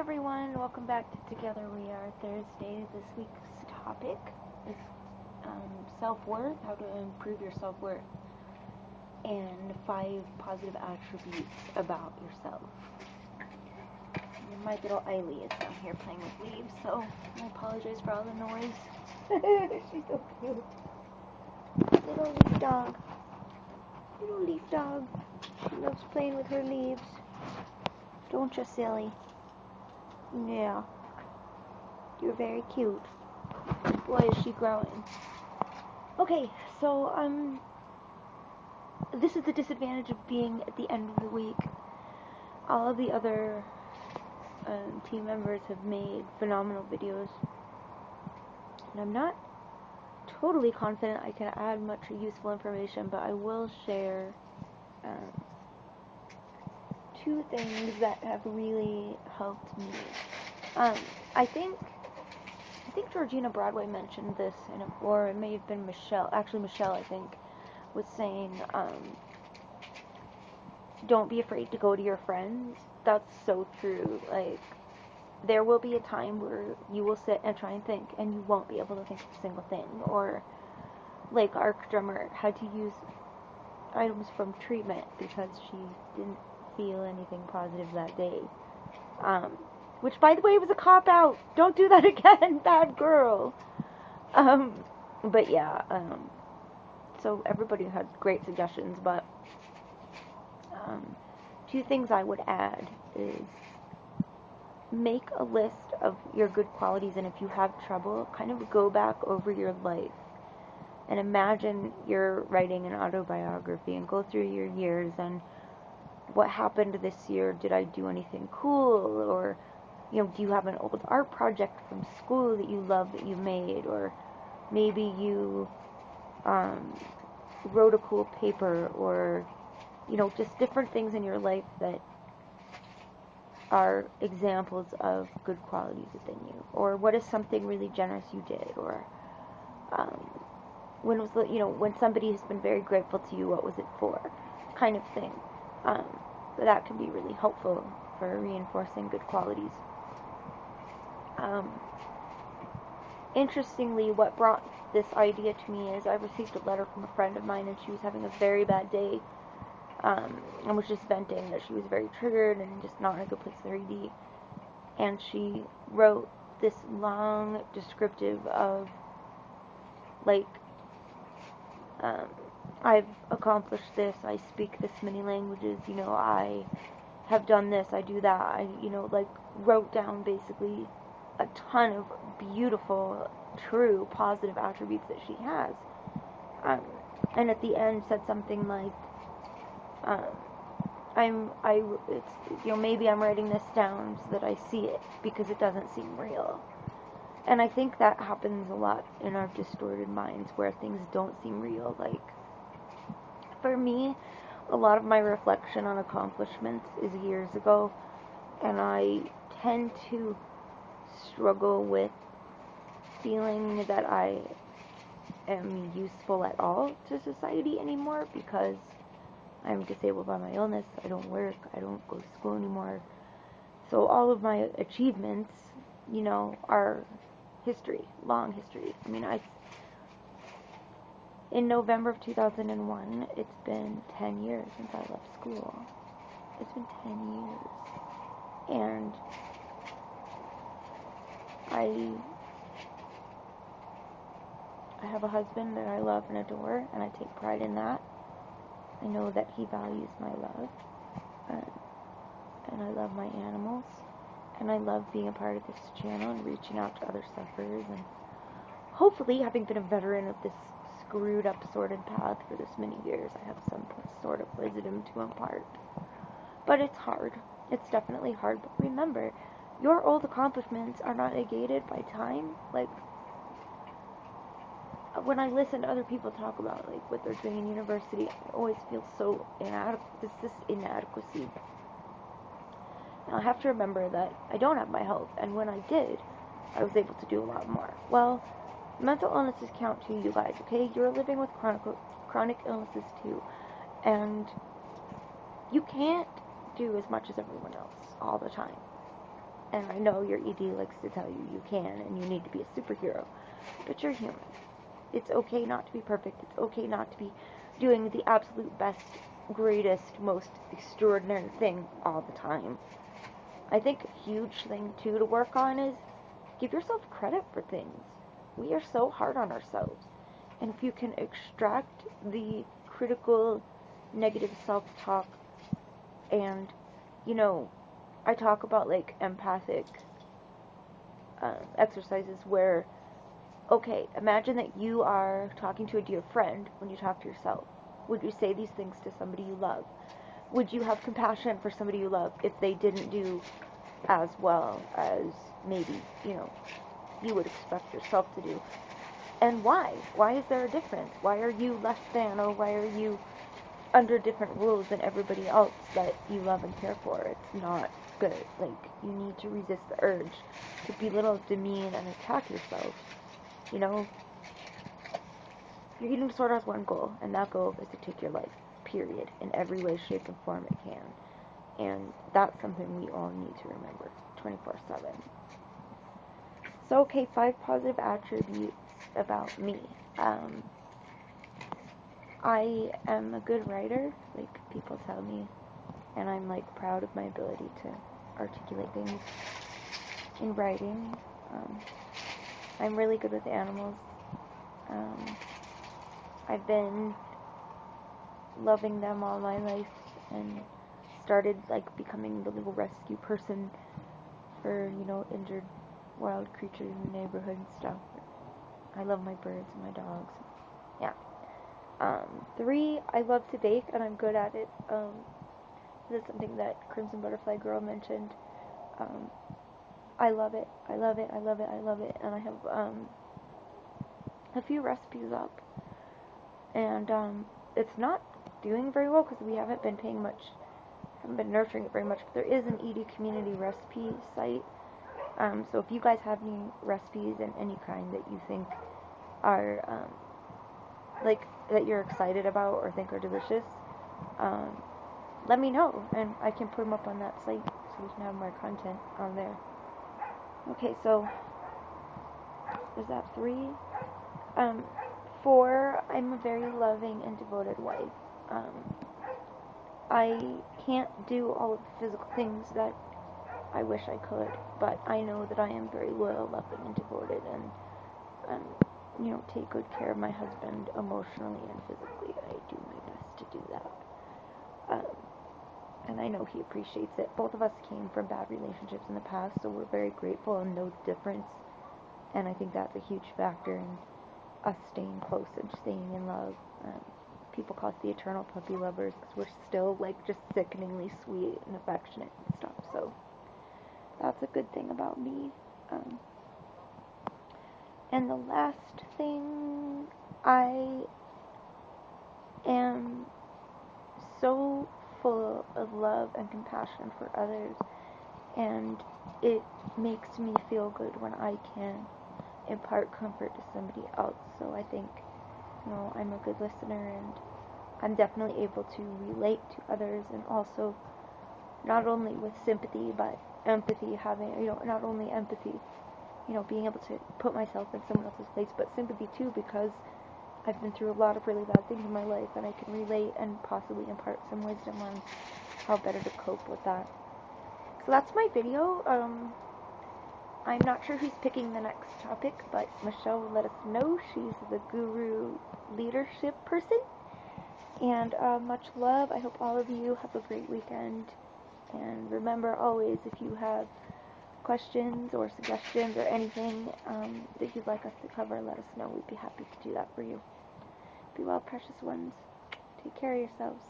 everyone, welcome back to TogetherweR Thursday. This week's topic is self-worth, how to improve your self-worth, and 5 positive attributes about yourself. And my little Eiley is down here playing with leaves, so I apologize for all the noise. She's so cute. Little leaf dog. Little leaf dog. She loves playing with her leaves. Don't you, silly? Yeah. You're very cute. Boy, is she growing. Okay, so, this is the disadvantage of being at the end of the week. All of the other team members have made phenomenal videos. And I'm not totally confident I can add much useful information, but I will share 2 things that have really helped me. I think Georgina Broadway mentioned this, or it may have been Michelle. Actually, Michelle, I think, was saying, don't be afraid to go to your friends. That's so true. Like, there will be a time where you will sit and try and think, and you won't be able to think of a single thing. Or, like, our drummer had to use items from treatment because she didn't feel anything positive that day. Which, by the way, was a cop-out. Don't do that again, bad girl. But yeah, so everybody had great suggestions, but 2 things I would add is make a list of your good qualities, and if you have trouble, kind of go back over your life and imagine you're writing an autobiography and go through your years and what happened this year. Did I do anything cool? Or, you know, do you have an old art project from school that you love that you made? Or maybe you wrote a cool paper, or, you know, just different things in your life that are examples of good qualities within you. Or what is something really generous you did? Or when was the, you know, when somebody has been very grateful to you, what was it for? Kind of thing. That can be really helpful for reinforcing good qualities. Interestingly, what brought this idea to me is I received a letter from a friend of mine, and she was having a very bad day, and was just venting that she was very triggered and just not in a good place with her ED. And she wrote this long descriptive of, like, I've accomplished this, I speak this many languages, you know, I have done this, I do that, I, you know, like, wrote down basically a ton of beautiful, true, positive attributes that she has. And at the end said something like, you know, maybe I'm writing this down so that I see it, because it doesn't seem real. And I think that happens a lot in our distorted minds, where things don't seem real. Like, for me, a lot of my reflection on accomplishments is years ago, and I tend to struggle with feeling that I am useful at all to society anymore, because I'm disabled by my illness, I don't work, I don't go to school anymore. So all of my achievements, you know, are history, long history. I mean, in November of 2001, it's been 10 years since I left school. It's been 10 years. And I have a husband that I love and adore, and I take pride in that. I know that he values my love, and I love my animals, and I love being a part of this channel and reaching out to other sufferers, and hopefully, having been a veteran of this screwed up, sordid path for this many years, I have some sort of wisdom to impart. But it's hard. It's definitely hard. But remember, your old accomplishments are not negated by time. Like, when I listen to other people talk about, like, what they're doing in university, I always feel so inadequate. It's this inadequacy. And I have to remember that I don't have my health, and when I did, I was able to do a lot more. Well, mental illnesses count too, you guys, okay? You're living with chronic illnesses too, and you can't do as much as everyone else all the time. And I know your ED likes to tell you you can and you need to be a superhero, but you're human. It's okay not to be perfect. It's okay not to be doing the absolute best, greatest, most extraordinary thing all the time. I think a huge thing, too, to work on is give yourself credit for things. We are so hard on ourselves. And if you can extract the critical, negative self-talk and, you know, I talk about, like, empathic exercises where, okay, imagine that you are talking to a dear friend when you talk to yourself. Would you say these things to somebody you love? Would you have compassion for somebody you love if they didn't do as well as maybe, you would expect yourself to do? And why? Why is there a difference? Why are you less than, or why are you under different rules than everybody else that you love and care for? It's not good. Like, you need to resist the urge to belittle, demean, and attack yourself. Your eating disorder has one goal, and that goal is to take your life, period, in every way, shape, and form it can. And that's something we all need to remember 24/7. So, okay, 5 positive attributes about me. I am a good writer, like people tell me, and I'm like proud of my ability to articulate things in writing. I'm really good with animals. I've been loving them all my life and started like becoming the little rescue person for, injured wild creatures in the neighborhood and stuff. I love my birds and my dogs. Yeah. 3, I love to bake and I'm good at it. That's something that Crimson Butterfly Girl mentioned. I love it. I love it. I love it. I love it. And I have a few recipes up. And it's not doing very well because we haven't been nurturing it very much. But there is an ED community recipe site. So if you guys have any recipes in any kind that you think are that you're excited about or think are delicious, let me know and I can put them up on that site so we can have more content on there. Okay, so is that 3? 4, I'm a very loving and devoted wife. I can't do all of the physical things that I wish I could, but I know that I am very loyal, loving, and devoted, and take good care of my husband emotionally and physically. I do my best to do that. And I know he appreciates it. Both of us came from bad relationships in the past, so we're very grateful and know the difference. And I think that's a huge factor in us staying close and staying in love. People call us the eternal puppy lovers because we're still like just sickeningly sweet and affectionate and stuff. So that's a good thing about me. And the last thing, I am so full of love and compassion for others, and it makes me feel good when I can impart comfort to somebody else. So I think, I'm a good listener, and I'm definitely able to relate to others, and also not only with sympathy, but empathy, not only empathy, being able to put myself in someone else's place, but sympathy too, because I've been through a lot of really bad things in my life, and I can relate and possibly impart some wisdom on how better to cope with that. So that's my video. I'm not sure who's picking the next topic, but Michelle will let us know. She's the guru leadership person. And much love. I hope all of you have a great weekend. And remember always, if you have questions or suggestions or anything that you'd like us to cover, let us know. We'd be happy to do that for you. Be well, precious ones. Take care of yourselves.